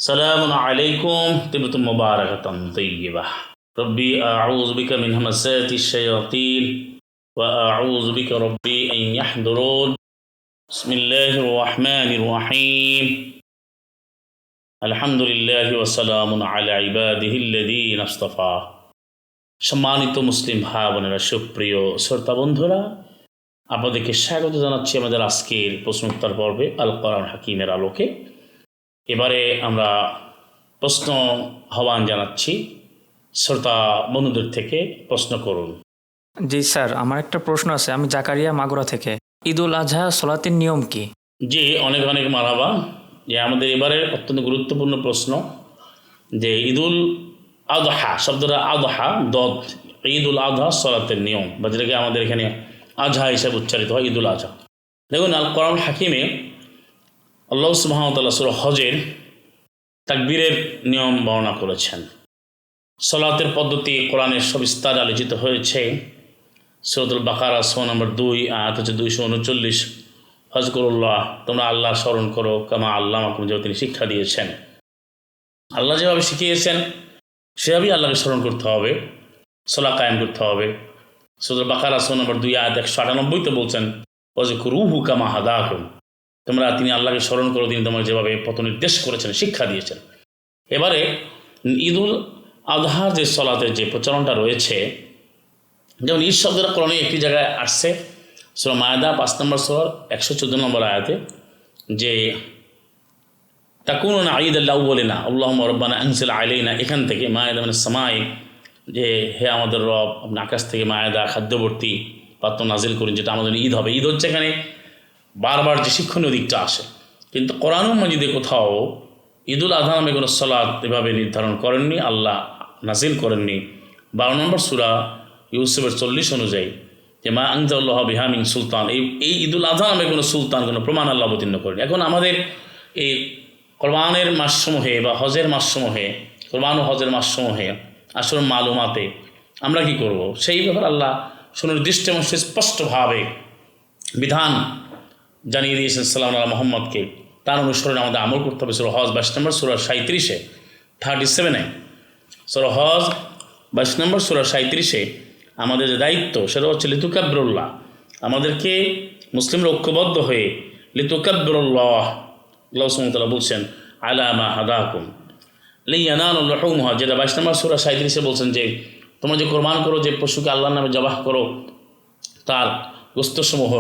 سلام عليكم طبتم مباركة طيبة ربي أعوذ بك من همسات الشياطين وأعوذ بك ربي أن يحضرون بسم الله الرحمن الرحيم الحمد لله وسلام على عباده الذين اصطفى সম্মানিত মুসলিম ভাই বোনেরা, সুপ্রিয় শ্রোতা বন্ধুরা, আপনাদেরকে স্বাগত জানাচ্ছি আমাদের আজকের প্রশ্ন উত্তর পর্বে আল কোরআন হাকিমের আলোকে। এবারে আমরা প্রশ্ন আহ্বান জানাচ্ছি, শ্রোতা বন্ধুদের থেকে প্রশ্ন করুন। জি স্যার, আমার একটা প্রশ্ন আছে। আমি জাকারিয়া মাগুরা থেকে। ঈদুল আজহা সলাতের নিয়ম কি? জি, অনেক অনেক মারহাবা। যে আমাদের এবারের অত্যন্ত গুরুত্বপূর্ণ প্রশ্ন যে ঈদুল আজহা শব্দটা আজহা দদ, ঈদুল আজহা সলাতের নিয়ম, বা যেটাকে আমাদের এখানে আজহা হিসাবে উচ্চারিত হয় ঈদুল আজহা। দেখুন, আল কোরআন হাকিমে আল্লাহ সুবহানাহু ওয়া তাআলা সূরা হজের তাকবীরের নিয়ম বর্ণনা করেছেন। সলাতের পদ্ধতি কোরআনের সবিস্তার আলোচিত হয়েছে। সূরাতুল বাকারা সূরা নম্বর 2 আয়াত হচ্ছে 239, ফাজকুরুল্লাহ, তোমরা আল্লাহ স্মরণ করো, কামা আল্লামাকুম, যেভাবে তিনি শিক্ষা দিয়েছেন। আল্লাহ যেভাবে শিখিয়েছেন সেভাবেই আল্লাহকে স্মরণ করতে হবে, সলা কায়েম করতে হবে। সূরাতুল বাকারা সূরা নম্বর 2 আয়াত 198-তে বলছেন, ওয়াজকুরুহু কামা হাদাকুম, তোমরা তিনি আল্লাহকে স্মরণ করো, তিনি তোমার যেভাবে পথ নির্দেশ করেছেন, শিক্ষা দিয়েছেন। এবারে ঈদুল আজহার যে সলাতের যে প্রচলনটা রয়েছে, যেমন ঈদ শব্দটা কোরআনে একটি জায়গায় আসছে, সূরা মায়দা 5 নম্বর সূরার 114 নম্বর আয়াতে, যে তাকুনুনা ঈদাল আউয়ালিনা আল্লাহুম্মা রাব্বানা আনজিল আলাইনা, এখান থেকে মায়দা মানে সামাই, যে হে আমাদের রব, আপনি আকাশ থেকে মায়দা খাদ্যবর্তী পাত্র নাজিল করুন, যেটা আমাদের ঈদ হবে। ঈদ হচ্ছে এখানে বারবার যে শিক্ষণীয় দিকটা আসে, কিন্তু কোরআন মাজিদে কোথাও ঈদুল আজহা নামে কোনো সলাত এভাবে নির্ধারণ করেননি, আল্লাহ নাজিল করেননি। 12 নম্বর সূরা ইউসুফের 40 অনুযায়ী, যে মা আনজাল্লাহ বিহা মিন সুলতান, এই ঈদুল আজহা নামে কোনো সুলতান, কোনো প্রমাণ আল্লাহ অবতীর্ণ করেন। এখন আমাদের এই কোরবানের মাসসমূহে বা হজের মাসসমূহে, কোরবান ও হজের মাসসমূহে আসল মালুমাতে আমরা কি করব, সেই ব্যাপারে আল্লাহ সুনির্দিষ্ট এবং সুস্পষ্টভাবে বিধান জানিয়ে দিয়েছেন সাল্লাল্লাহু আলা মুহাম্মদকে। তার অনুসরণে আমাদের আমল করতে হবে। সূরা হজ 22 নম্বর সূরা 37-এ 37-এ, সূরা হজ 22 নম্বর সূরা 37-এ আমাদের যে দায়িত্ব সেটা হচ্ছে লিতুকাব্বিরুল্লাহ, আমাদেরকে মুসলিমরা ঐক্যবদ্ধ হয়ে লিতুকাব্বিরুল্লাহ, আল্লাহ সুবহানাহু ওয়া তাআলা বলছেন আলা মা হাদাকুম লিয়ানালু লুহুমহা, যেটা 22 নম্বর সূরা 37-এ বলছেন যে তোমরা যে কোরবান করো, যে পশুকে আল্লাহর নামে জবাহ করো, তার গোস্তসমূহ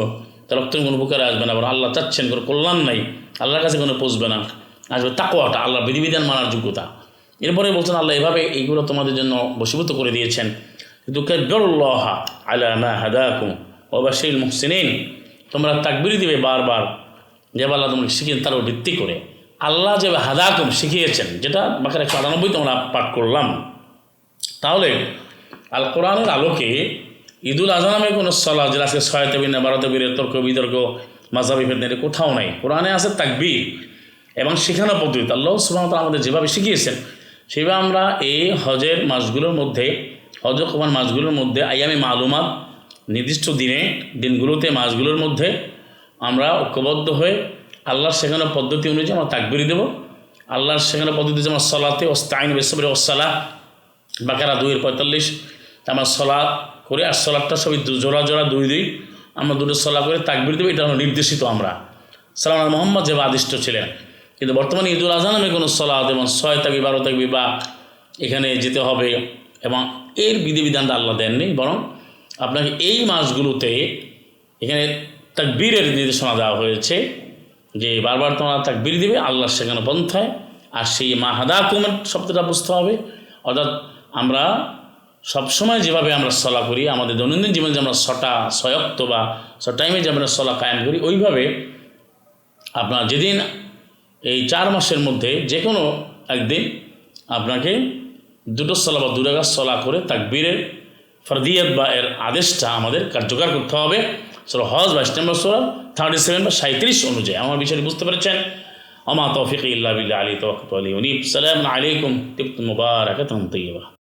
তার রক্তের কোনো উপকারে আসবে না, আবার আল্লাহ চাচ্ছেন কোনো কল্যাণ নাই, আল্লাহর কাছে কোনো পৌঁছবে না, আসবে তাকওয়াটা, আল্লাহর বিধিবিধান মানার যোগ্যতা। এরপরে বলছেন আল্লাহ এভাবে এইগুলো তোমাদের জন্য বশীভূত করে দিয়েছেন। তুকাব্বিরুল্লাহ আলা মা হাদাকুম ওয়া বাশশিরিল মুহসিনিন, তোমরা তাকবীর দিবে বারবার, যেভাবে আল্লাহ তোমরা শিখিয়েছেন তার উপর ভিত্তি করে। আল্লাহ যেভাবে হাদাকুম শিখিয়েছেন, যেটা বাকারা 198 তোমরা পাঠ করলাম। তাহলে আল কোরআনের আলোকে ঈদুল আজহা নামে কোনো সলাত, যেটা আজকে 6 তাকবীর না 12 তাকবীরের তর্ক বিতর্ক মাযহাবি ফিতনা কোথাও নাই। কোরআনে আছে তাকবীর এবং শেখানো পদ্ধতি। আল্লাহ সুবহানাহু ওয়া তাআলা আমাদের যেভাবে শিখিয়েছেন সেভাবে আমরা এই হজের মাসগুলোর মধ্যে, হজ ও কোরবান মাসগুলোর মধ্যে, আইয়ামে মালুমাত, নির্দিষ্ট দিনগুলোতে মাসগুলোর মধ্যে আমরা ঐক্যবদ্ধ হয়ে আল্লাহর শেখানো পদ্ধতি অনুযায়ী আমরা তাকবীর দেব। আল্লাহর শেখানো পদ্ধতি যেমন সলাতে ওয়াস্তাইনু বিস-সাবরি ওয়াস-সালাহ, বাকারা 2-45, আমরা সলা করে, আর সলাটটা সবই জোড়া জোড়া 2-2, আমরা দুটো সলা করে তাকবীর দেবো, এটা আমরা নির্দেশিত। আমরা সাল্লাল্লাহু আলাইহি মুহাম্মদ যেভাবে আদিষ্ট ছিলেন। কিন্তু বর্তমানে ঈদুল আজহা নামে কোনো সলাত এবং 6 তাকবীর 12 তাকবীর বা এখানে যেতে হবে এবং এর বিধিবিধানটা আল্লাহ দেননি, বরং আপনাকে এই মাসগুলোতে এখানে তাকবীরের নির্দেশনা দেওয়া হয়েছে, যে বারবার তোমরা তাকবীর দিবে আল্লাহর শেখানো পন্থায়। আর সেই মা হাদাকুমের শব্দটা বুঝতে হবে, অর্থাৎ আমরা সবসময় যেভাবে আমরা সলা করি, আমাদের দৈনন্দিন জীবনে যে আমরা 6 ওয়াক্ত বা 6 টাইমে যে আমরা সলা কায়েম করি, ওইভাবে আপনার যেদিন এই 4 মাসের মধ্যে যে কোনো একদিন আপনাকে 2টো সলা বা 2 রাকাত সলা করে তাকবীরের ফরদিয়ত বা এর আদেশটা আমাদের কার্যকর করতে হবে। সূরা হজ 22 নম্বর সূরা 37 বা 37 অনুযায়ী। আমার বিষয়টি বুঝতে পেরেছেন? আমা তৌফিক ইল্লা বিল্লাহ, আলাইহি তাওয়াক্কালতু ওয়া ইলাইহি উনীব। সালামু আলাইকুম, তিবতুম মুবারাকাতান তাইয়্যিবা।